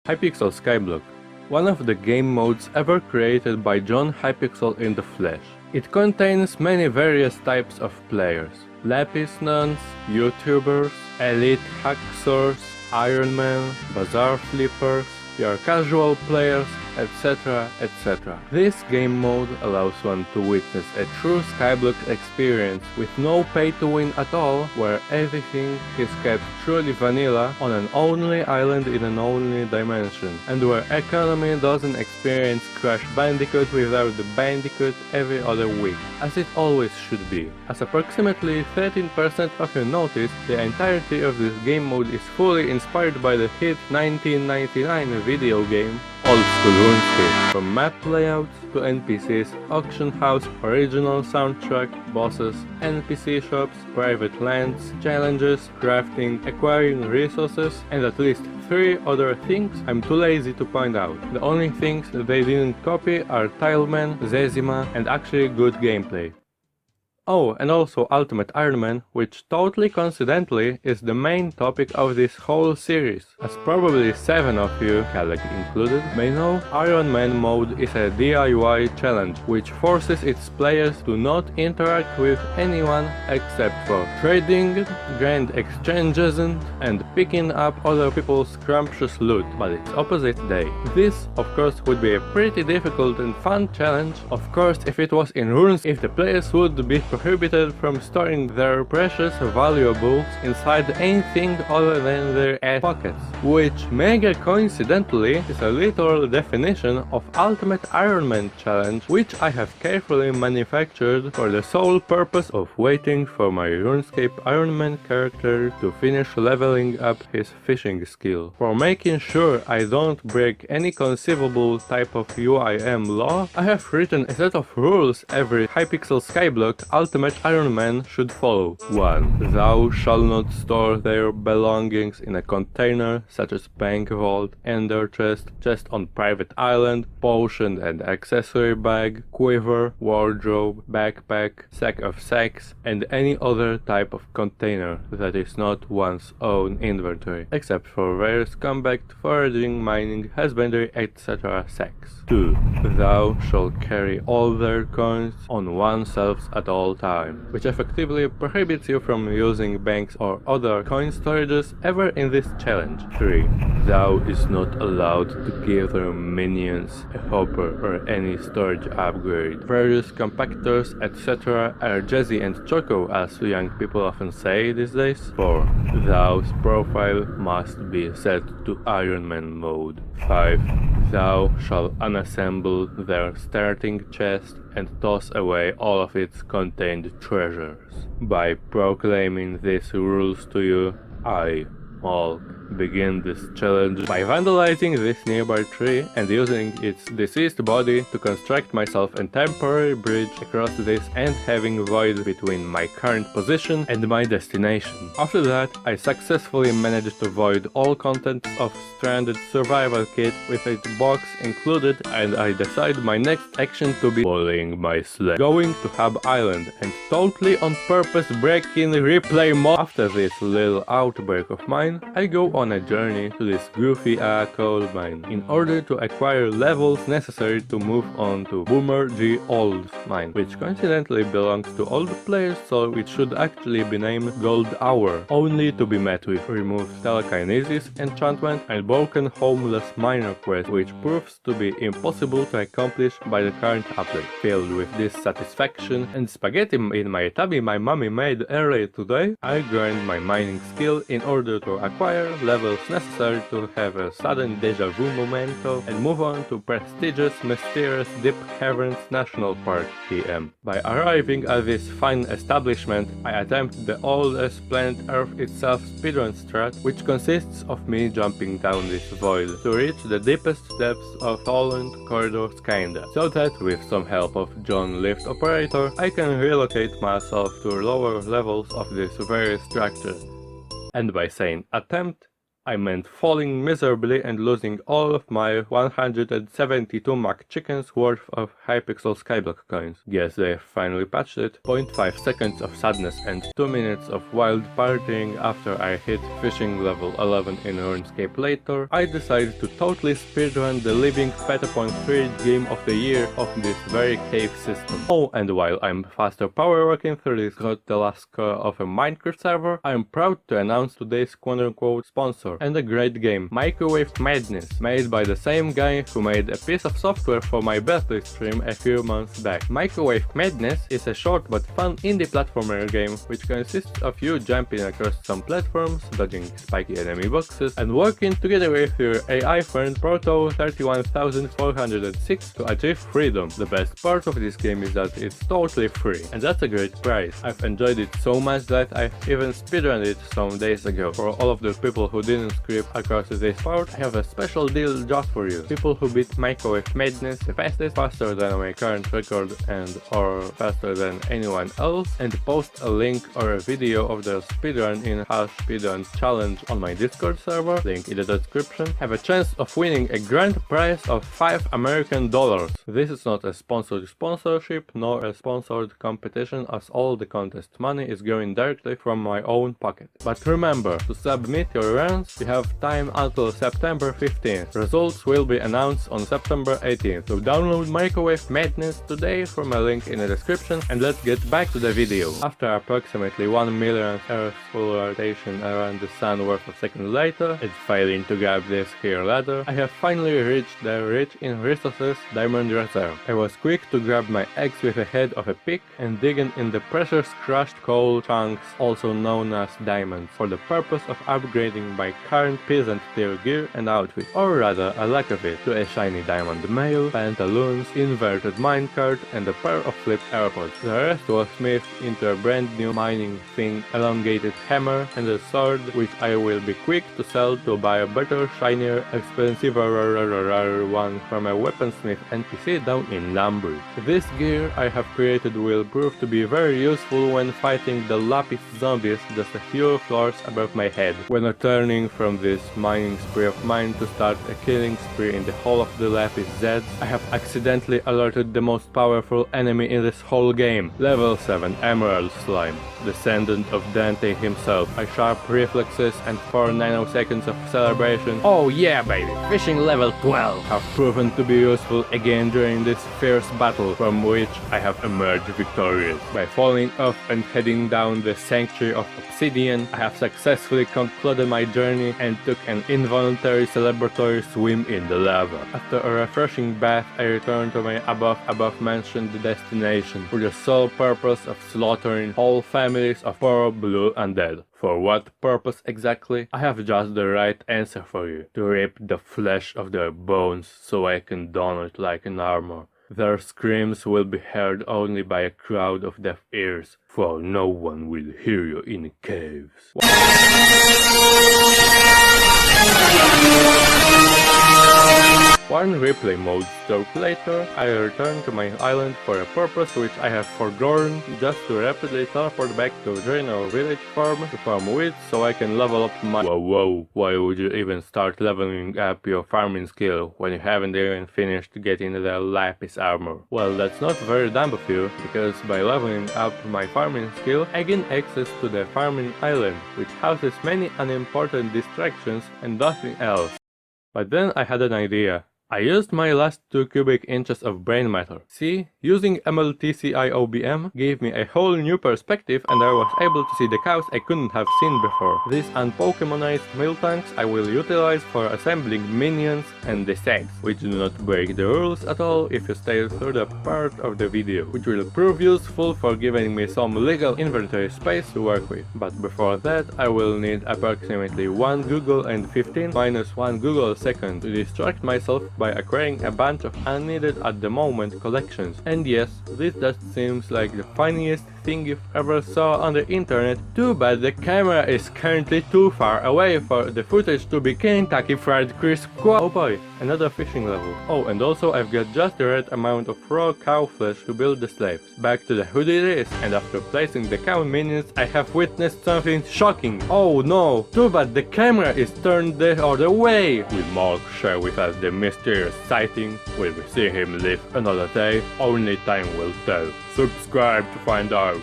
Hypixel SkyBlock, one of the game modes ever created by John Hypixel in the flesh. It contains many various types of players: Lapis nuns, YouTubers, elite hacksaws, IronMan, bazaar flippers, your casual players, etc, etc. This game mode allows one to witness a true Skyblock experience with no pay to win at all, where everything is kept truly vanilla on an only island in an only dimension, and where economy doesn't experience Crash Bandicoot without the Bandicoot every other week, as it always should be. As approximately 13% of you notice, the entirety of this game mode is fully inspired by the hit 1999 video game Old School RuneScape, from map layouts to NPCs, auction house, original soundtrack, bosses, NPC shops, private lands, challenges, crafting, acquiring resources, and at least 3 other things I'm too lazy to point out. The only things they didn't copy are Tileman, Zezima, and actually good gameplay. Oh, and also Ultimate Iron Man, which totally coincidentally is the main topic of this whole series. As probably 7 of you, Kalek included, may know, Iron Man mode is a DIY challenge, which forces its players to not interact with anyone except for trading, grand exchanges, and picking up other people's scrumptious loot, but it's opposite day. This, of course, would be a pretty difficult and fun challenge, of course, if it was in runes, if the players would be prohibited from storing their precious valuables inside anything other than their ass pockets, which mega coincidentally is a literal definition of Ultimate Iron Man challenge, which I have carefully manufactured for the sole purpose of waiting for my RuneScape Iron Man character to finish leveling up his fishing skill. For making sure I don't break any conceivable type of UIM law, I have written a set of rules every Hypixel SkyBlock Ultimate Iron Man should follow. 1. Thou shalt not store their belongings in a container such as bank vault, ender chest on private island, potion and accessory bag, quiver, wardrobe, backpack, sack of sacks, and any other type of container that is not one's own inventory, except for various compact, foraging, mining, husbandry, etc. sacks. 2. Thou shalt carry all their coins on oneself at all time, which effectively prohibits you from using banks or other coin storages ever in this challenge. 3. Thou is not allowed to give their minions a hopper or any storage upgrade. Various compactors, etc. are jazzy and choco, as young people often say these days. 4. Thou's profile must be set to Iron Man mode. 5. Thou shall unassemble their starting chest and toss away all of its contained treasures. By proclaiming these rules to you, I, Malk, begin this challenge by vandalizing this nearby tree and using its deceased body to construct myself a temporary bridge across this and having void between my current position and my destination. After that, I successfully managed to void all contents of Stranded Survival Kit with its box included, and I decide my next action to be following my sled, going to Hub Island and totally on purpose breaking replay mode. After this little outbreak of mine, I go on a journey to this goofy coal mine in order to acquire levels necessary to move on to Boomer G Old Mine, which coincidentally belongs to all the players, so it should actually be named Gold Hour, only to be met with remove telekinesis enchantment and broken homeless miner quest, which proves to be impossible to accomplish by the current update. Filled with dissatisfaction and spaghetti in my tummy my mommy made earlier today, I grind my mining skill in order to acquire levels necessary to have a sudden deja vu memento and move on to prestigious, mysterious Deep Caverns National Park TM. By arriving at this fine establishment, I attempt the oldest planet Earth itself speedrun strat, which consists of me jumping down this void to reach the deepest depths of Holland corridors kinda, so that with some help of John Lift Operator, I can relocate myself to lower levels of this very structure. And by saying attempt, I meant falling miserably and losing all of my 172 McChickens worth of Hypixel SkyBlock coins. Guess they finally patched it. 0.5 seconds of sadness and 2 minutes of wild partying after I hit fishing level 11 in RuneScape later, I decided to totally speedrun the living Petapon 3 game of the year of this very cave system. Oh, and while I'm faster power working through this got the last score of a Minecraft server, I'm proud to announce today's quote-unquote sponsor and a great game, Microwave Madness, made by the same guy who made a piece of software for my birthday stream a few months back. Microwave Madness is a short but fun indie platformer game which consists of you jumping across some platforms, dodging spiky enemy boxes, and working together with your AI friend Proto 31406 to achieve freedom. The best part of this game is that it's totally free, and that's a great prize. I've enjoyed it so much that I've even speedrun it some days ago. For all of the people who didn't skip across this part, I have a special deal just for you. People who beat Microwave Madness the fastest, faster than my current record and or faster than anyone else, and post a link or a video of their speedrun in #speedrun challenge on my Discord server, link in the description, have a chance of winning a grand prize of $5 American. This is not a sponsored sponsorship nor a sponsored competition, as all the contest money is going directly from my own pocket. But remember, to submit your runs, you have time until September 15th. Results will be announced on September 18th. So download Microwave Madness today from a link in the description, and let's get back to the video. After approximately 1 million Earth's full rotation around the sun worth of seconds later, and failing to grab this here ladder, I have finally reached the rich in resources diamond reserve. I was quick to grab my axe with the head of a pick and digging in the precious crushed coal chunks, also known as diamonds, for the purpose of upgrading my current peasant tier gear and outfit, or rather a lack of it, to a shiny diamond mail, pantaloons, inverted minecart, and a pair of flipped AirPods. The rest was smithed into a brand new mining thing, elongated hammer, and a sword, which I will be quick to sell to buy a better, shinier, expensive one from a weaponsmith NPC down in Lambridge. This gear I have created will prove to be very useful when fighting the Lapis zombies just a few floors above my head. When returning from this mining spree of mine to start a killing spree in the hall of the Lapis Zeds, I have accidentally alerted the most powerful enemy in this whole game, level 7 Emerald Slime, descendant of Dante himself. My sharp reflexes and 4 nanoseconds of celebration, oh yeah baby, fishing level 12, have proven to be useful again during this fierce battle, from which I have emerged victorious. By falling off and heading down the Sanctuary of Obsidian, I have successfully concluded my journey and took an involuntary celebratory swim in the lava. After a refreshing bath, I returned to my above-mentioned destination for the sole purpose of slaughtering whole families of poor blue undead. For what purpose exactly? I have just the right answer for you. To rip the flesh of their bones so I can don it like an armor. Their screams will be heard only by a crowd of deaf ears, for no one will hear you in caves. One replay mode stroke later, I return to my island for a purpose which I have forgotten, just to rapidly teleport back to Drano village farm to farm wheat so I can level up my— Whoa, why would you even start leveling up your farming skill when you haven't even finished getting the lapis armor? Well, that's not very dumb of you, because by leveling up my farming skill, I gain access to the farming island, which houses many unimportant distractions and nothing else. But then I had an idea. I used my last 2 cubic inches of brain matter. See, using MLTCIOBM gave me a whole new perspective, and I was able to see the cows I couldn't have seen before. These unpokemonized Miltanks I will utilize for assembling minions and the sets, which do not break the rules at all if you stay through the part of the video, which will prove useful for giving me some legal inventory space to work with. But before that, I will need approximately 1 Google and 15 minus 1 Google second to distract myself by acquiring a bunch of unneeded at the moment collections. And yes, this just seems like the funniest thing you've ever saw on the internet. Too bad the camera is currently too far away for the footage to be Kentucky Fried Crisp. Oh boy, another fishing level. Oh, and also I've got just the right amount of raw cow flesh to build the slaves. Back to the hood it is, and after placing the cow minions I have witnessed something shocking. Oh no, too bad the camera is turned the other way. Will Malk share with us the mysterious sighting? Will we see him live another day? Only time will tell. Subscribe to find out.